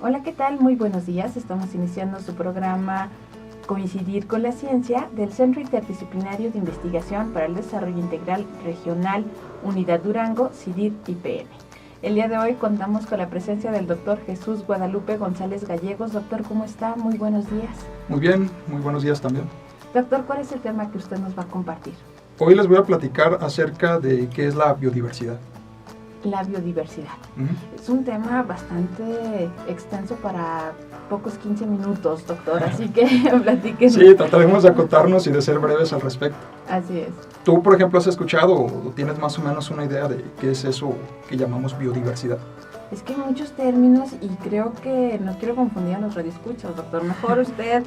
Hola, ¿qué tal? Muy buenos días. Estamos iniciando su programa Coincidir con la Ciencia del Centro Interdisciplinario de Investigación para el Desarrollo Integral Regional Unidad Durango, CIDIR-IPN. El día de hoy contamos con la presencia del doctor Jesús Guadalupe González Gallegos. Doctor, ¿cómo está? Muy buenos días. Muy bien, muy buenos días también. Doctor, ¿cuál es el tema que usted nos va a compartir? Hoy les voy a platicar acerca de qué es la biodiversidad. La biodiversidad. Es un tema bastante extenso para pocos 15 minutos, doctor, así que platíquenos. Sí, trataremos de acotarnos y de ser breves al respecto. Así es. ¿Tú, por ejemplo, has escuchado o tienes más o menos una idea de qué es eso que llamamos biodiversidad? Es que hay muchos términos y creo que no quiero confundir a los radioescuchas, doctor. Mejor usted.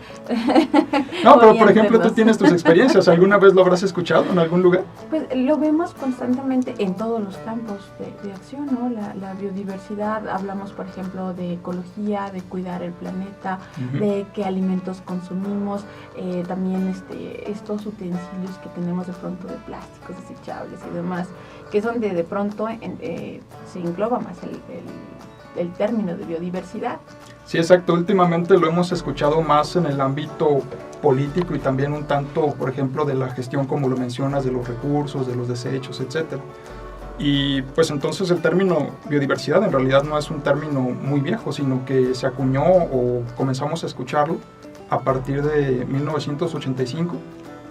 No, pero por ejemplo, tú tienes tus experiencias. ¿Alguna vez lo habrás escuchado en algún lugar? Pues lo vemos constantemente en todos los campos de acción, ¿no? La biodiversidad, hablamos, por ejemplo, de ecología, de cuidar el planeta, de qué alimentos consumimos, también estos utensilios que tenemos de pronto de plásticos desechables y demás, que es donde de pronto se engloba más el término de biodiversidad. Sí, exacto. Últimamente lo hemos escuchado más en el ámbito político y también un tanto, por ejemplo, de la gestión, como lo mencionas, de los recursos, de los desechos, etc. Y pues entonces el término biodiversidad en realidad no es un término muy viejo, sino que se acuñó o comenzamos a escucharlo a partir de 1985,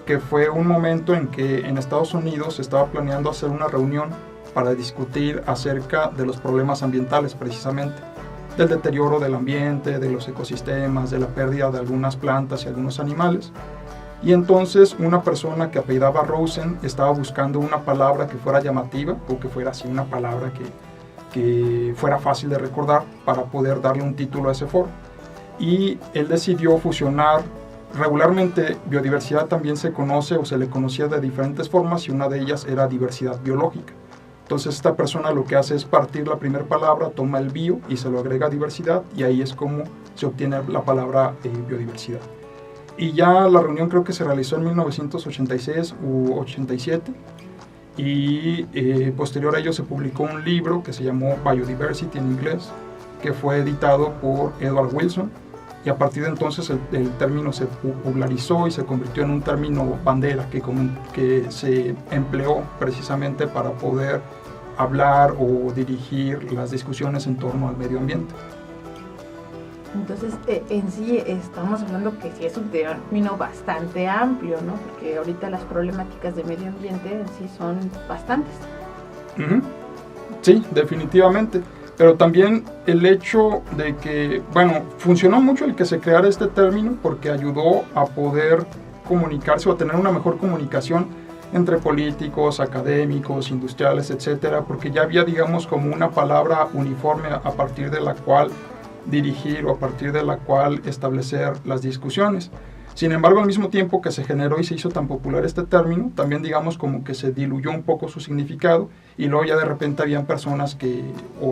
que fue un momento en que en Estados Unidos se estaba planeando hacer una reunión para discutir acerca de los problemas ambientales precisamente, del deterioro del ambiente, de los ecosistemas, de la pérdida de algunas plantas y algunos animales. Y entonces una persona que apellidaba Rosen estaba buscando una palabra que fuera llamativa, o que fuera así una palabra que fuera fácil de recordar para poder darle un título a ese foro. Y él decidió fusionar. Regularmente biodiversidad también se conoce o se le conocía de diferentes formas y una de ellas era diversidad biológica. Entonces esta persona lo que hace es partir la primera palabra, toma el bio y se lo agrega diversidad y ahí es como se obtiene la palabra biodiversidad. Y ya la reunión creo que se realizó en 1986 u 87 y posterior a ello se publicó un libro que se llamó Biodiversity en inglés, que fue editado por Edward Wilson. Y a partir de entonces el término se popularizó y se convirtió en un término bandera que se empleó precisamente para poder hablar o dirigir las discusiones en torno al medio ambiente. Entonces, en sí estamos hablando que sí es un término bastante amplio, ¿no? Porque ahorita las problemáticas de medio ambiente en sí son bastantes. Sí, definitivamente. Pero también el hecho de que, bueno, funcionó mucho el que se creara este término porque ayudó a poder comunicarse o a tener una mejor comunicación entre políticos, académicos, industriales, etcétera, porque ya había, digamos, como una palabra uniforme a partir de la cual dirigir o a partir de la cual establecer las discusiones. Sin embargo, al mismo tiempo que se generó y se hizo tan popular este término, también digamos como que se diluyó un poco su significado y luego ya de repente habían personas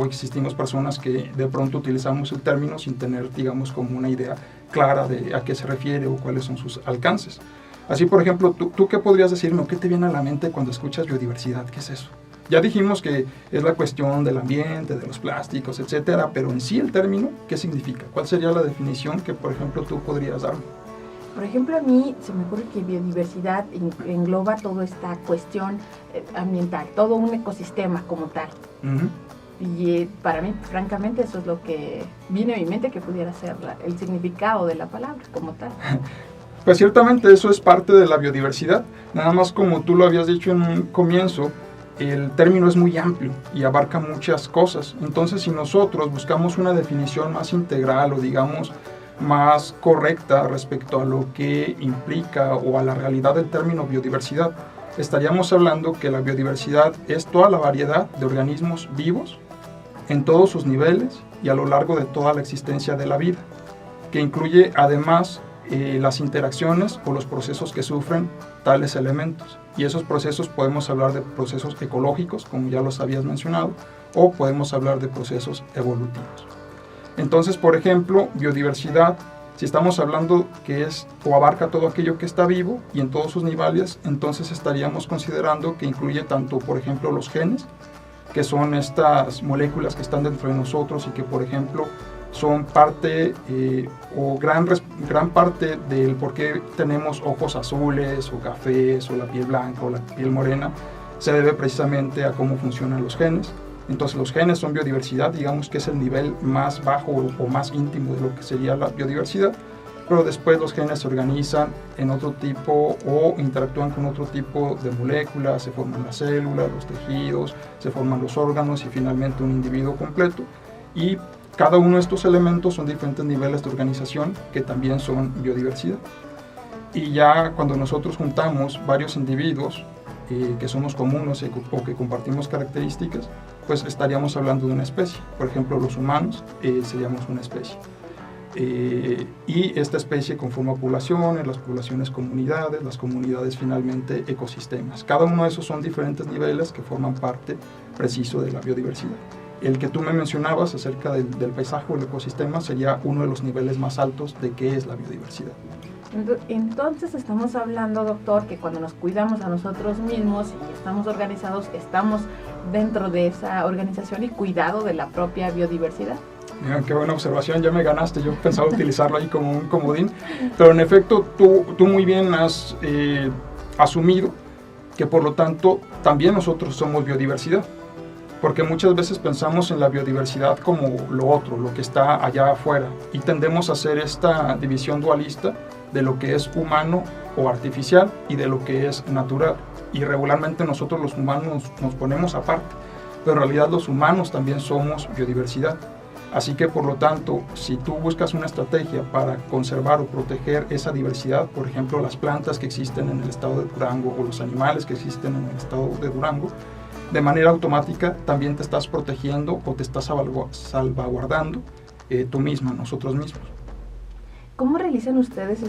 existimos personas que de pronto utilizamos el término sin tener, digamos, como una idea clara de a qué se refiere o cuáles son sus alcances. Así, por ejemplo, ¿tú qué podrías decirme o qué te viene a la mente cuando escuchas biodiversidad? ¿Qué es eso? Ya dijimos que es la cuestión del ambiente, de los plásticos, etcétera, pero en sí el término, ¿qué significa? ¿Cuál sería la definición que, por ejemplo, tú podrías darme? Por ejemplo, a mí se me ocurre que biodiversidad engloba toda esta cuestión ambiental, todo un ecosistema como tal. Y para mí, francamente, eso es lo que viene a mi mente que pudiera ser el significado de la palabra como tal. Pues ciertamente eso es parte de la biodiversidad. Nada más como tú lo habías dicho en un comienzo, el término es muy amplio y abarca muchas cosas. Entonces, si nosotros buscamos una definición más integral o digamos más correcta respecto a lo que implica o a la realidad del término biodiversidad, estaríamos hablando que la biodiversidad es toda la variedad de organismos vivos en todos sus niveles y a lo largo de toda la existencia de la vida, que incluye además las interacciones o los procesos que sufren tales elementos. Y esos procesos podemos hablar de procesos ecológicos, como ya los habías mencionado, o podemos hablar de procesos evolutivos. Entonces, por ejemplo, biodiversidad, si estamos hablando que es o abarca todo aquello que está vivo y en todos sus niveles, entonces estaríamos considerando que incluye tanto, por ejemplo, los genes, que son estas moléculas que están dentro de nosotros y que, por ejemplo, son parte o gran parte del por qué tenemos ojos azules o cafés o la piel blanca o la piel morena, se debe precisamente a cómo funcionan los genes. Entonces los genes son biodiversidad, digamos que es el nivel más bajo o más íntimo de lo que sería la biodiversidad, pero después los genes se organizan en otro tipo o interactúan con otro tipo de moléculas, se forman las células, los tejidos, se forman los órganos y finalmente un individuo completo. Y cada uno de estos elementos son diferentes niveles de organización que también son biodiversidad. Y ya cuando nosotros juntamos varios individuos que somos comunes o que compartimos características, pues estaríamos hablando de una especie. Por ejemplo, los humanos seríamos una especie. Y esta especie conforma poblaciones, las poblaciones comunidades, las comunidades finalmente ecosistemas. Cada uno de esos son diferentes niveles que forman parte preciso de la biodiversidad. El que tú me mencionabas acerca del paisaje o el ecosistema sería uno de los niveles más altos de qué es la biodiversidad. Entonces estamos hablando, doctor, que cuando nos cuidamos a nosotros mismos y estamos organizados, estamos dentro de esa organización y cuidado de la propia biodiversidad. Mira, qué buena observación, ya me ganaste. Yo pensaba utilizarlo ahí como un comodín, pero en efecto tú muy bien has asumido que por lo tanto también nosotros somos biodiversidad, porque muchas veces pensamos en la biodiversidad como lo otro, lo que está allá afuera, y tendemos a hacer esta división dualista de lo que es humano o artificial y de lo que es natural, y regularmente nosotros los humanos nos ponemos aparte, pero en realidad los humanos también somos biodiversidad. Así que por lo tanto, si tú buscas una estrategia para conservar o proteger esa diversidad, por ejemplo las plantas que existen en el estado de Durango o los animales que existen en el estado de Durango, de manera automática también te estás protegiendo o te estás salvaguardando tú misma, nosotros mismos. ¿Cómo realizan ustedes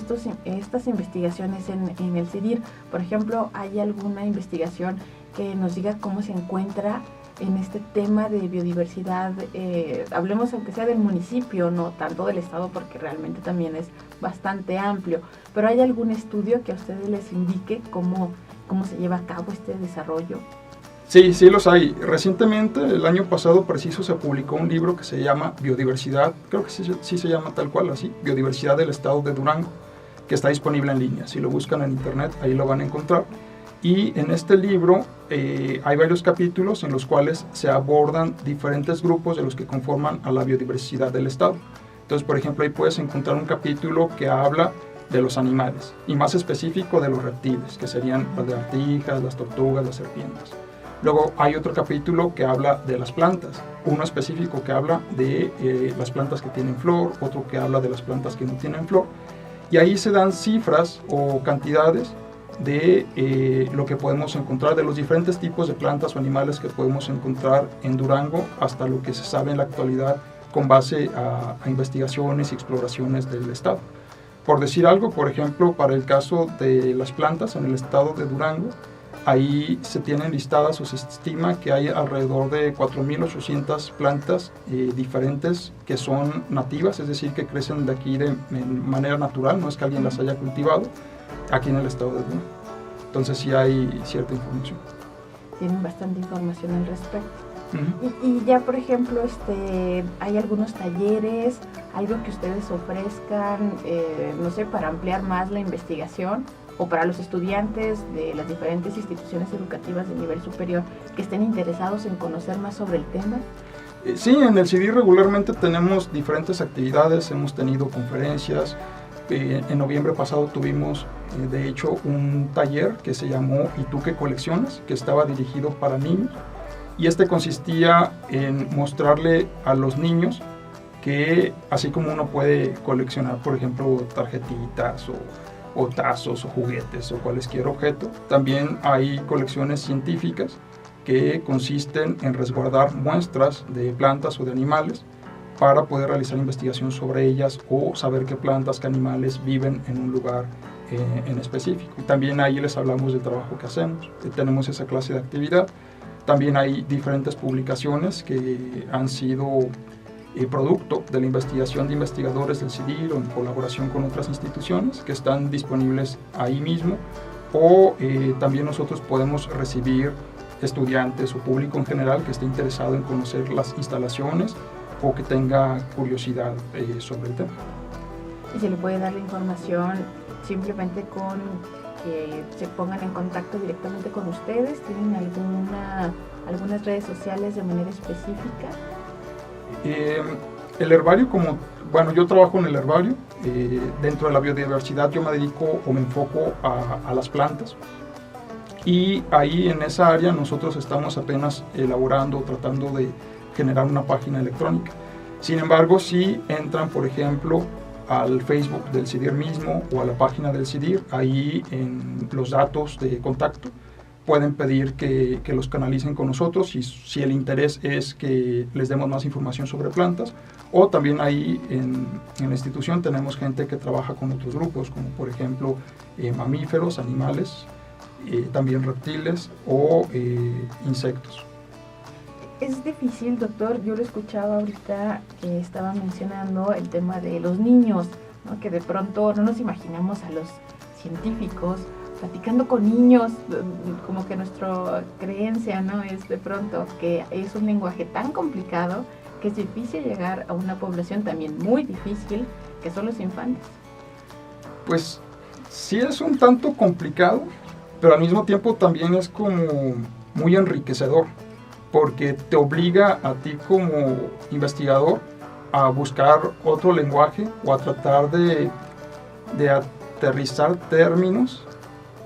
estas investigaciones en el CIDIR? Por ejemplo, ¿hay alguna investigación que nos diga cómo se encuentra en este tema de biodiversidad? Hablemos aunque sea del municipio, no tanto del estado, porque realmente también es bastante amplio, pero ¿hay algún estudio que a ustedes les indique cómo se lleva a cabo este desarrollo? Sí, sí los hay. Recientemente, el año pasado preciso, se publicó un libro que se llama Biodiversidad, creo que sí se llama tal cual así, Biodiversidad del Estado de Durango, que está disponible en línea. Si lo buscan en internet, ahí lo van a encontrar. Y en este libro hay varios capítulos en los cuales se abordan diferentes grupos de los que conforman a la biodiversidad del Estado. Entonces, por ejemplo, ahí puedes encontrar un capítulo que habla de los animales, y más específico de los reptiles, que serían las lagartijas, las tortugas, las serpientes. Luego hay otro capítulo que habla de las plantas, uno específico que habla de las plantas que tienen flor, otro que habla de las plantas que no tienen flor, y ahí se dan cifras o cantidades de lo que podemos encontrar, de los diferentes tipos de plantas o animales que podemos encontrar en Durango, hasta lo que se sabe en la actualidad con base a investigaciones y exploraciones del estado. Por decir algo, por ejemplo, para el caso de las plantas en el estado de Durango, ahí se tienen listadas o se estima que hay alrededor de 4.800 plantas diferentes que son nativas, es decir, que crecen de aquí de manera natural, no es que alguien las haya cultivado, aquí en el estado de Durango. Entonces sí hay cierta información. Tienen bastante información al respecto. Y ya, por ejemplo, hay algunos talleres, algo que ustedes ofrezcan, no sé, para ampliar más la investigación, o para los estudiantes de las diferentes instituciones educativas de nivel superior que estén interesados en conocer más sobre el tema. Sí, en el CIDIR regularmente tenemos diferentes actividades, hemos tenido conferencias. En noviembre pasado tuvimos, de hecho, un taller que se llamó ¿Y tú qué coleccionas?, que estaba dirigido para niños, y consistía en mostrarle a los niños que así como uno puede coleccionar, por ejemplo, tarjetitas o tazos o juguetes o cualquier objeto, también hay colecciones científicas que consisten en resguardar muestras de plantas o de animales para poder realizar investigación sobre ellas o saber qué plantas, qué animales viven en un lugar en específico. Y también ahí les hablamos del trabajo que hacemos, tenemos esa clase de actividad. También hay diferentes publicaciones que han sido producto de la investigación de investigadores del CIDIR o en colaboración con otras instituciones que están disponibles ahí mismo, o también nosotros podemos recibir estudiantes o público en general que esté interesado en conocer las instalaciones o que tenga curiosidad sobre el tema. Y se le puede dar la información simplemente con que se pongan en contacto directamente con ustedes. ¿Tienen algunas redes sociales de manera específica? El herbario, yo trabajo en el herbario. Dentro de la biodiversidad yo me dedico o me enfoco a las plantas, y ahí en esa área nosotros estamos apenas elaborando, tratando de generar una página electrónica. Sin embargo, si entran, por ejemplo, al Facebook del CIDIR mismo o a la página del CIDIR, ahí en los datos de contacto pueden pedir que los canalicen con nosotros, y si el interés es que les demos más información sobre plantas, o también ahí en la institución tenemos gente que trabaja con otros grupos, como por ejemplo mamíferos, animales, también reptiles o insectos. Es difícil, doctor. Yo lo escuchaba ahorita que estaba mencionando el tema de los niños, ¿no? Que de pronto no nos imaginamos a los científicos platicando con niños, como que nuestra creencia, ¿no? Es de pronto que es un lenguaje tan complicado que es difícil llegar a una población también muy difícil, que son los infantes. Pues sí, es un tanto complicado, pero al mismo tiempo también es como muy enriquecedor, porque te obliga a ti como investigador a buscar otro lenguaje o a tratar de aterrizar términos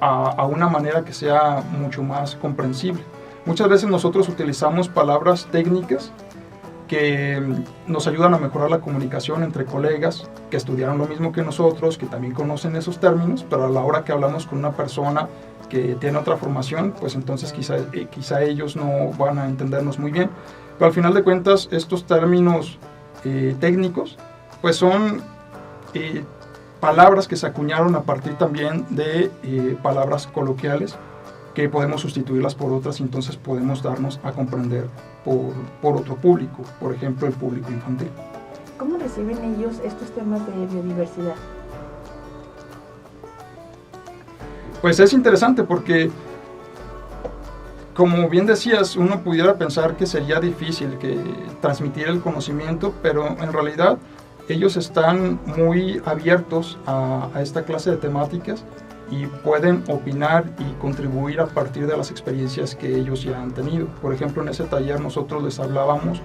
a una manera que sea mucho más comprensible. Muchas veces nosotros utilizamos palabras técnicas que nos ayudan a mejorar la comunicación entre colegas que estudiaron lo mismo que nosotros, que también conocen esos términos, pero a la hora que hablamos con una persona que tiene otra formación, pues entonces quizá ellos no van a entendernos muy bien. Pero al final de cuentas, estos términos técnicos, pues son palabras que se acuñaron a partir también de palabras coloquiales, que podemos sustituirlas por otras, y entonces podemos darnos a comprender por otro público, por ejemplo el público infantil. ¿Cómo reciben ellos estos temas de biodiversidad? Pues es interesante porque, como bien decías, uno pudiera pensar que sería difícil transmitir el conocimiento, pero en realidad ellos están muy abiertos a esta clase de temáticas y pueden opinar y contribuir a partir de las experiencias que ellos ya han tenido. Por ejemplo, en ese taller nosotros les hablábamos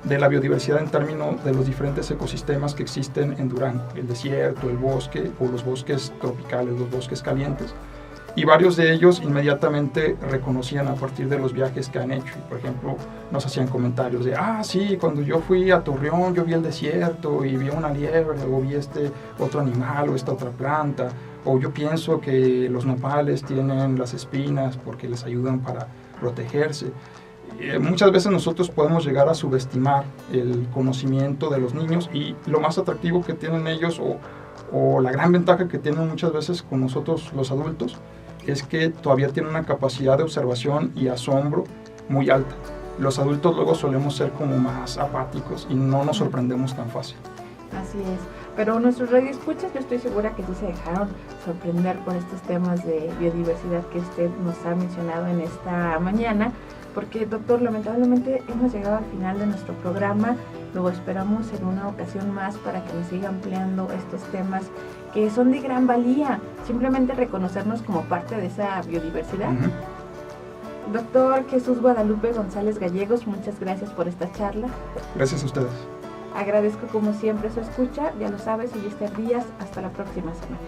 de la biodiversidad en términos de los diferentes ecosistemas que existen en Durango, el desierto, el bosque o los bosques tropicales, los bosques calientes. Y varios de ellos inmediatamente reconocían a partir de los viajes que han hecho. Y, por ejemplo, nos hacían comentarios de, sí, cuando yo fui a Torreón yo vi el desierto y vi una liebre, o vi este otro animal o esta otra planta, o yo pienso que los nopales tienen las espinas porque les ayudan para protegerse. Muchas veces nosotros podemos llegar a subestimar el conocimiento de los niños, y lo más atractivo que tienen ellos, o la gran ventaja que tienen muchas veces con nosotros los adultos, es que todavía tienen una capacidad de observación y asombro muy alta. Los adultos luego solemos ser como más apáticos y no nos sorprendemos tan fácil. Así es, pero nuestros radioescuchas, yo estoy segura que sí se dejaron sorprender por estos temas de biodiversidad que usted nos ha mencionado en esta mañana, porque, doctor, lamentablemente hemos llegado al final de nuestro programa. Luego esperamos en una ocasión más para que nos siga ampliando estos temas que son de gran valía, simplemente reconocernos como parte de esa biodiversidad. Uh-huh. Doctor Jesús Guadalupe González Gallegos, muchas gracias por esta charla. Gracias a ustedes. Agradezco como siempre su escucha, ya lo sabes, soy Esther Díaz, hasta la próxima semana.